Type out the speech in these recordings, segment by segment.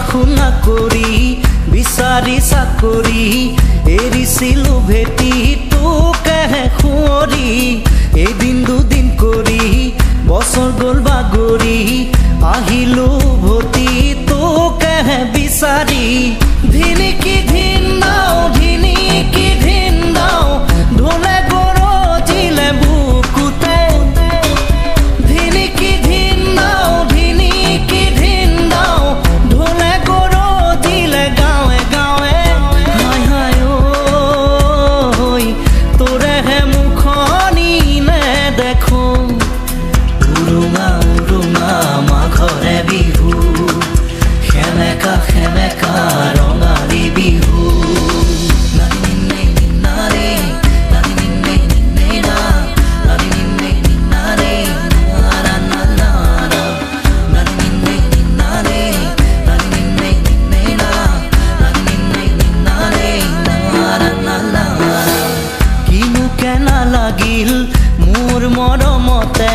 শুনা কৰি বিচাৰি চাকৰি এৰিছিলো ভেটি তোকেহে খুঁৱৰি এদিন দুদিন কৰি বছৰ গ'ল বাগৰি আহিলো ভতি তোকেহে বিচাৰি ধিনিকি ধিন দাও ধিনিকি ধিন দাও ঢোলে গৰজিলে বুকুতে ধিনিকি ধিন দাও ধিনিকি ধিন দাও ঢোলে গৰজিলে গাঁৱে গাঁৱে হায় হায় ঐ তোৰেহে মুখনি নেদেখো উৰুঙা উৰুঙা মাঘৰে বিহু সেমেকা সেমেকা ৰঙালী বিহু কিনো কেনা লাগিল মোৰ মৰমতে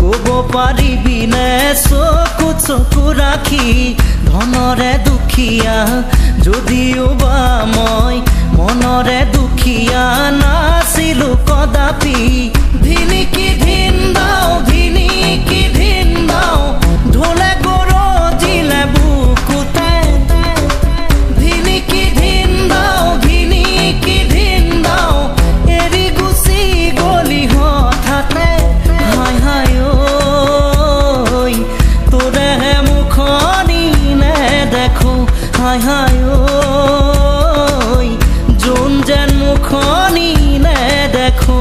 ক'ব পাৰিবিনে চকু চকু ৰাখি ধনৰে দুখীয়া যদিও বা মই মনৰে দুখীয়া নাছিলো কদাপি ধিনিকি ধিন দাও ধিনিকি ধিন দাও ঢোলে গৰজিলে বুকুতে ধিনিকি ধিন দাও ধিনিকি ধিন দাও এৰি গুচি গলি হঠাতে হায় হায় ঐ তোৰেহে মুখনি নেদেখো হায় হায় ঐ যোন যেন মুখনি নেদেখো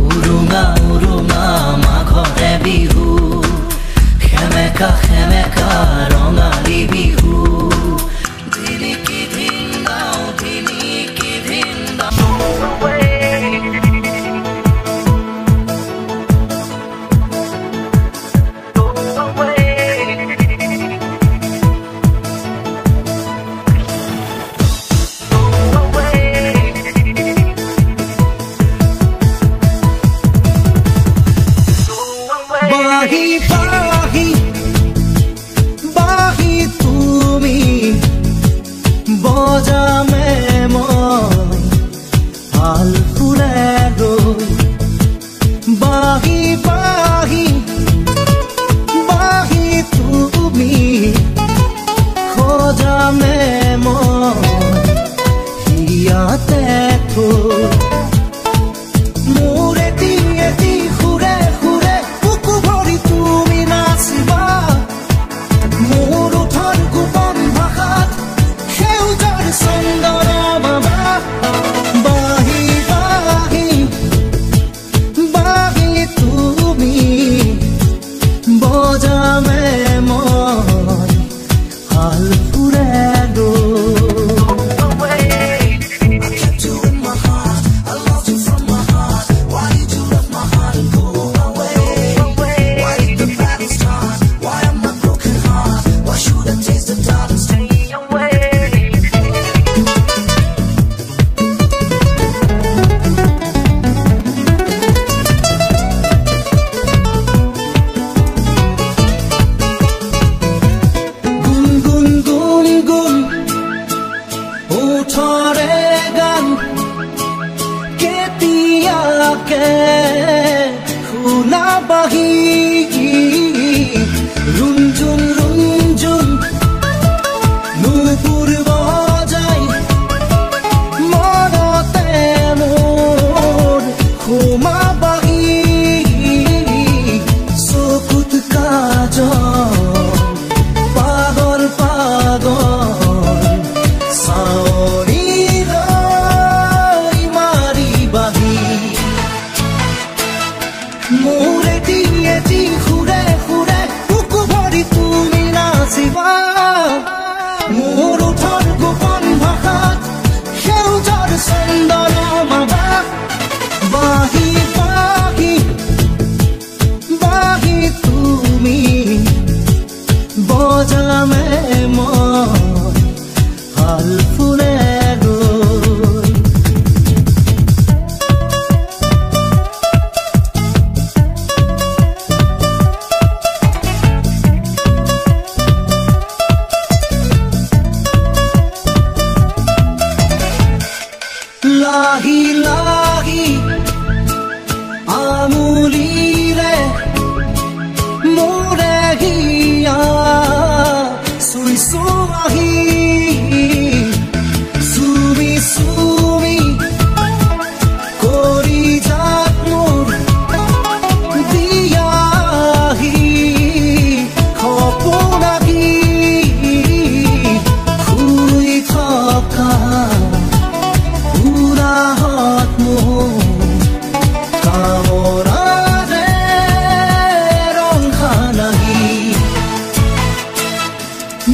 উৰুঙা উৰুঙা মাঘৰে বিহু সেমেকা সেমেকা ৰঙালী বিহু ধিনিকি ধিন দাও ধিনিকি ধিন দাও বাহি বাহি বাহি তুমি বজামে মই হাল ফুৰে গৈ বাহি বাহি বাহি তুমি খোজামে মই ইয়াতে থৈ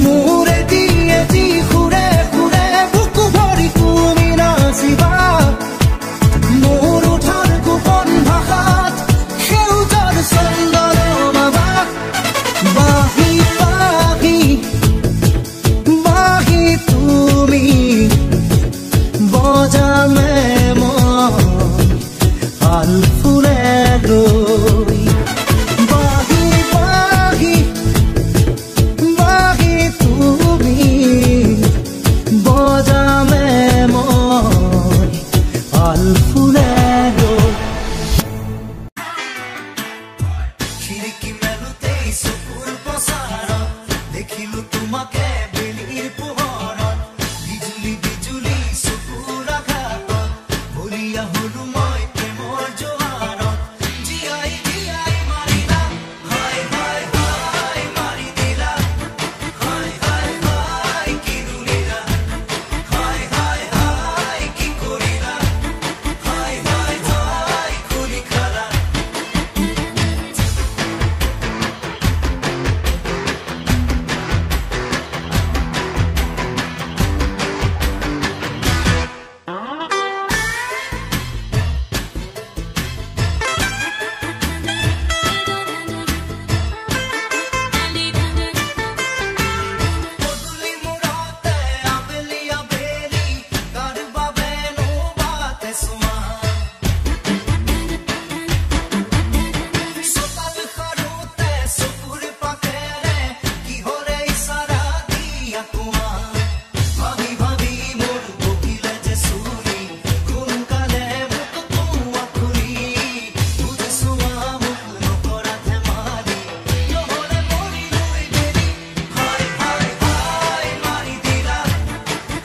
মোৰে দিয়ে দি খুৰে খুৰে বুকু ভৰি তুমি নাচিবা মোৰ উঠাৰ গোপন ভাষাত সেউজৰ চন্দন বাবা বাহি বাহি বাহি তুমি বজামে মই আল ফুলে গৈ বাহি বাহি বাহি তুমি বজামে মই আল ফুলে গৈ খিৰিকী মেলোতেই চকুৰ পচাৰত দেখিলো তোমাকে বেলিৰ পোহৰত বিজুলী বিজুলী চকুৰ আঘাতত বলিয়া হলো মই প্ৰেমৰ জোৱাৰত জীয়াই জীয়াই মাৰিলা হাই হাই হাই মাৰি দিলা হাই হাই হাই কি দুলিলা হাই হাই হাই কি কৰিলা হাই হাই হাই খুলি খালা পদূলি মূৰতে আবেলি আবেলি কাৰ বাবেনো বাটে চোৱা চোতাল সাৰোতে চকুৰ পাকেৰে কিহৰে ইচাৰা দিয়া কোৱা ভাবি ভাবি মোৰ বকিলে যে চুৰি সোনকালে মোক কোৱা খুলি বুজি চোৱা মোক নকৰা ধেমালি নহ'লে মৰি লৈ বেলি হাই হাই হাই মাৰি দিলা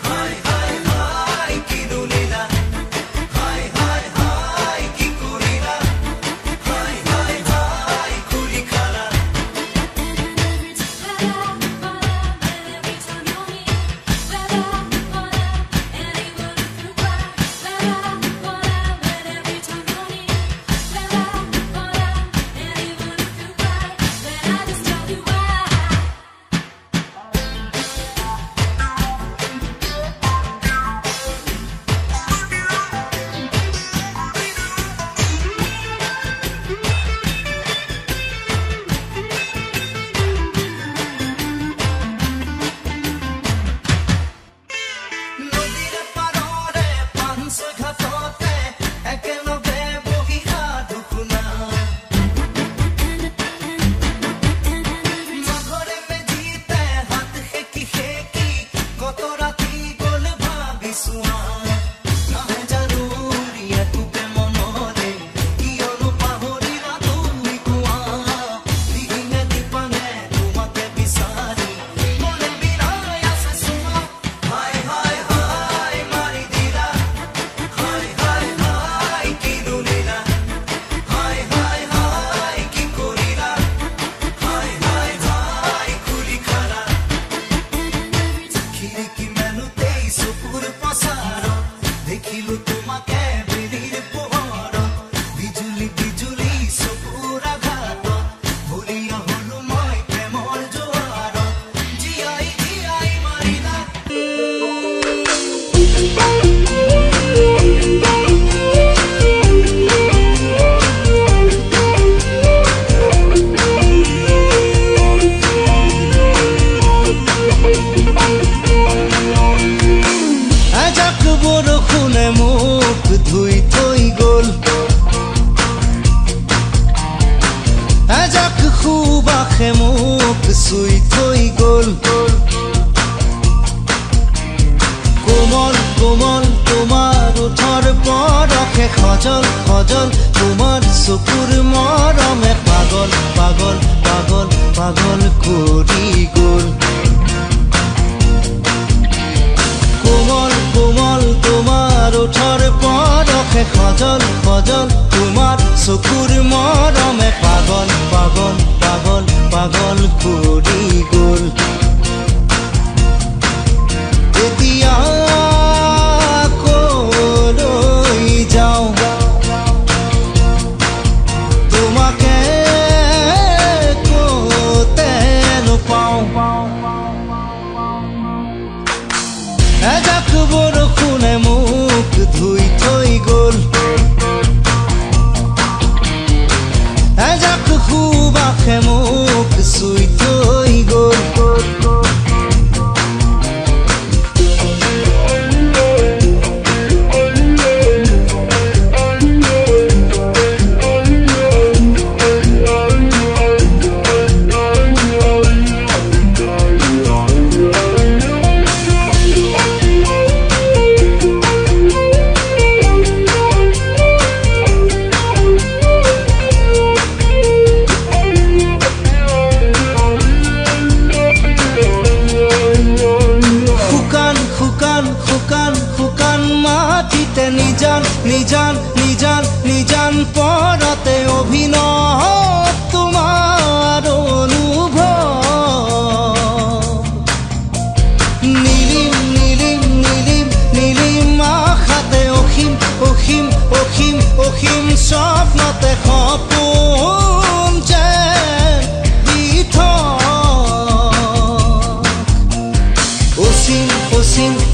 হাই হাই হাই কি দুলিলা হাই হাই হাই কি কৰিলা হাই হাই হাই খুলি খালা নদীৰ পাৰৰে পাঞ্চ ঘাটতে একেলগে বহি সাধু শুনা মাঘৰে মেজিতে হাত সেকি সেকি কত ৰাতি গ'ল ভাবি চোৱা নাহে জানো একোকে মনলে কিয়নো পাহৰিলা তুমি কোৱা দিনে দিপানে তোমাকে বিচাৰি মনে বিৰাই আছে চোৱা হাই হাই হাই মাৰি দিলা হাই হাই হাই কি দুলিলা হাই হাই হাই কি কৰিলা হাই হাই হাই খুলি খালা খিৰিকী মেলোতেই চকুৰ পচাৰত দেখিলো তোমাকে বেলিৰ পোহৰত বিজুলী বিজুলী চকুৰ আঘাতত বলিয়া হলো মই প্ৰেমৰ জোৱাৰত জীয়াই জীয়াই মাৰিলা এজাক বৰষুণে মোক ধুই থৈ গ'ল এজাক সুবাসে মোক চুই থৈ গ'ল কোমল কোমল তোমাৰ ওঠৰ পৰশে সজল সজল তোমাৰ চকুৰ মৰমে পাগল পাগল পাগল পাগল কৰি গ'ল কোমল কোমল তোমাৰ ওঠৰ পৰশে সজল সজল তোমাৰ চকুৰ মৰমে পাগল পাগল পাগল পাগল কৰি গ'ল এতিয়া কলৈ যাওঁ তোমাকে ক'তে নোপাওঁ চিন্তা